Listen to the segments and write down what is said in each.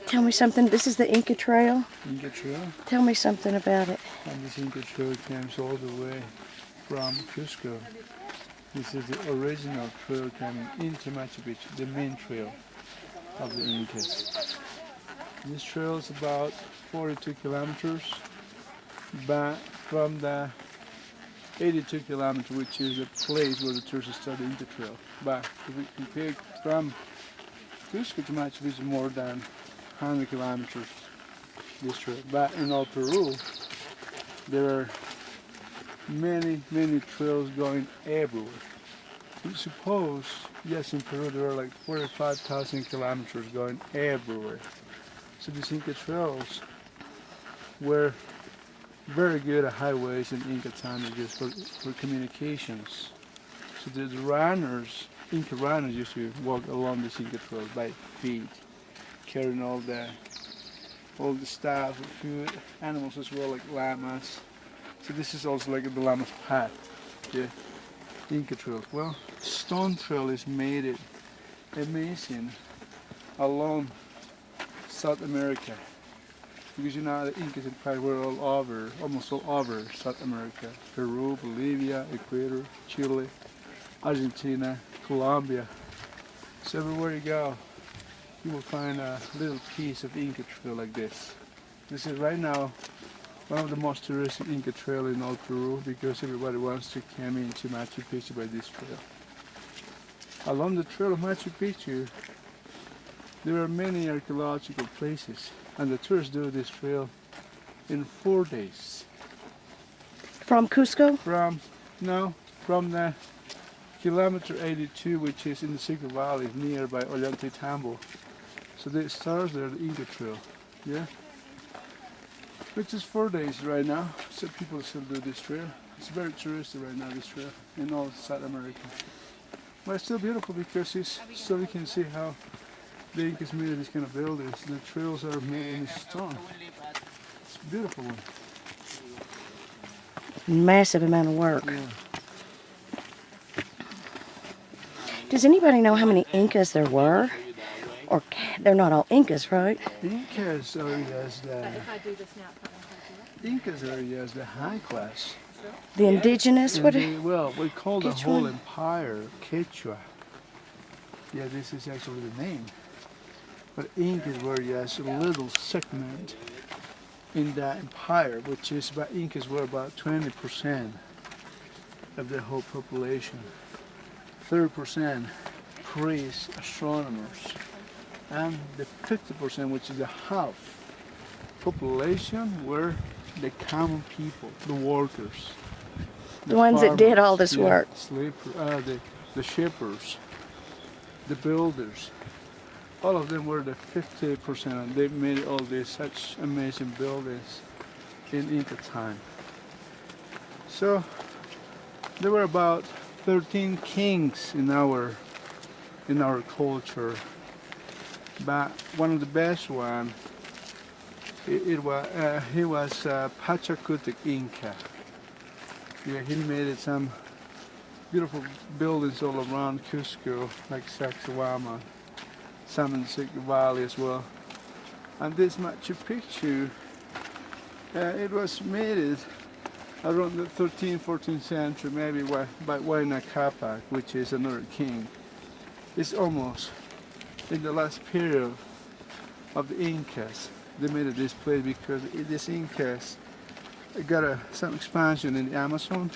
Tell me something. This is the Inca Trail. Inca Trail. Tell me something about it. And this Inca Trail comes all the way from Cusco. This is the original trail coming into Machu Picchu, the main trail of the Incas. This trail is about 42 kilometers back from the 82 kilometers, which is the place where the tourists start the Inca Trail. But if we compare from Cusco to Machu Picchu, more than 100 kilometers this trail. But in all Peru, there are many trails going everywhere. We suppose, yes, in Peru there are like 45,000 kilometers going everywhere. So these Inca trails were very good at highways in Inca time just for communications. So the runners, Inca runners used to walk along these Inca trails by feet, carrying all the stuff, food, animals as well, like llamas. So this is also like the llama's path, the Inca trail. Well, stone trail is made it amazing along South America, because you know the Incas Empire were all over, almost all over South America: Peru, Bolivia, Ecuador, Chile, Argentina, Colombia. So everywhere you go, you will find a little piece of Inca trail like this. This is right now one of the most touristic Inca trail in all Peru, because everybody wants to come into Machu Picchu by this trail. Along the trail of Machu Picchu, there are many archaeological places, and the tourists do this trail in 4 days. From Cusco? From the kilometer 82, which is in the Secret Valley nearby Ollantaytambo. So it starts there, the Inca Trail, yeah? Which is 4 days right now, so people still do this trail. It's very touristy right now, this trail, in all South America. But it's still beautiful because you can see how the Incas made these kind of buildings. The trails are made in stone. It's a beautiful one. Massive amount of work. Yeah. Does anybody know how many Incas there were? Or they're not all Incas, right? Incas are as the high class. The indigenous? What? Well, we call the Which whole one? empire Quechua. Yeah, this is actually the name. But Incas were just a little segment in that empire, which is about Incas were about 20% of the whole population. 30% priests, astronomers, and the 50%, which is the half population, were the common people, the workers. The ones that did all this work. The shippers, the builders. All of them were the 50%, and they made all these such amazing buildings in Inca time. So there were about 13 kings in our culture, but one of the best one, he was Pachacutec Inca. Yeah, he made some beautiful buildings all around Cusco, like Sacsayhuaman, some in the Secret Valley as well. And this Machu Picchu, it was made around the 13th, 14th century, maybe by Huayna Capac, which is another king. It's almost in the last period of the Incas. They made it this place because these Incas got some expansion in the Amazon.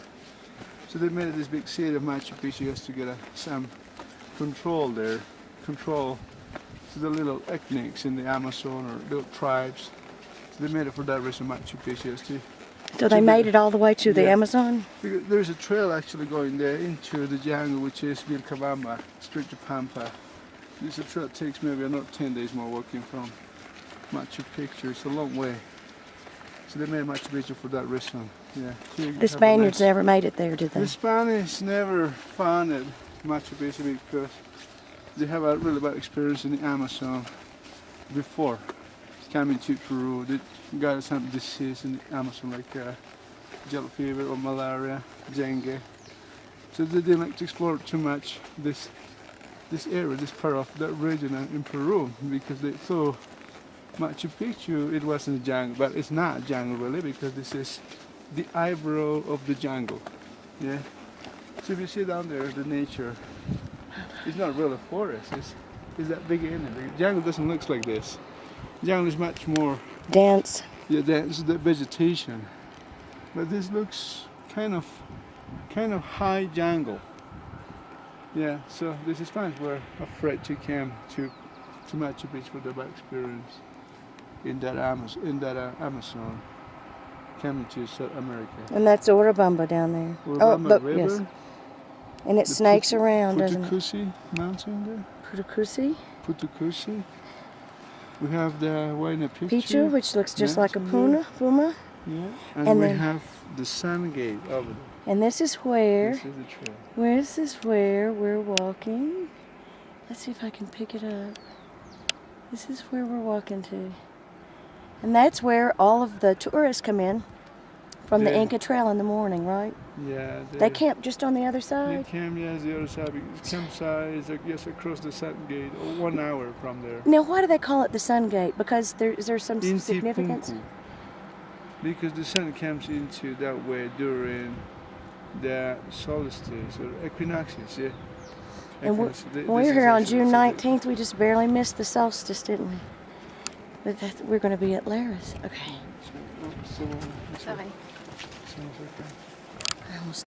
So they made it this big city of Machu Picchu just to get some control there, control to the little ethnics in the Amazon or little tribes. So they made it for that reason, Machu Picchu. Just to So they made it all the way to the Yeah. Amazon? Because there's a trail actually going there into the jungle, which is Vilcabamba, straight to Pampa. This a trail that takes maybe another 10 days more walking from Machu Picchu. It's a long way. So they made Machu Picchu for that reason. Yeah. The Spaniards never made it there, did they? The Spanish never founded Machu Picchu because they have a really bad experience in the Amazon before coming to Peru. They got some disease in the Amazon like yellow fever or malaria, dengue. So they didn't like to explore too much this area, this part of that region in Peru, because they thought Machu Picchu, it wasn't a jungle, but it's not a jungle really because this is the eyebrow of the jungle. Yeah. So if you see down there, the nature, it's not really a forest. It's that big area. The jungle doesn't look like this. Jungle is much more. Dense. Yeah, that's the vegetation. But this looks kind of high jungle. Yeah. So the Hispanics were afraid to come to Machu Picchu for the bad experience in that Amazon coming to South America. And that's Urubamba down there. Urubamba River. Yes. And it snakes around, doesn't it? Putukusi Mountain there. Putukusi. Putukusi. We have the Huayna Picchu. Picchu, which looks just like a puma. Yeah. And we then- have the Sun Gate over there. And this is where, This is the trail. this is where we're walking. Let's see if I can pick it up. This is where we're walking to. And that's where all of the tourists come in from the Yeah. Inca Trail in the morning, right? Yeah. They camp just on the other They side. camp, yes, the other side. Campsite is just across the Sun Gate, 1 hour from there. Now, why do they call it the Sun Gate? Because is there some Inti significance? Punku. Because the sun comes into that way during the solstice or equinoxes, yeah. And Equinox- th- when we this were is here on actually June considered- 19th, we just barely missed the solstice, didn't we? But we're going to be at Laris. Okay. So, this one- Bye. this one's okay. I almost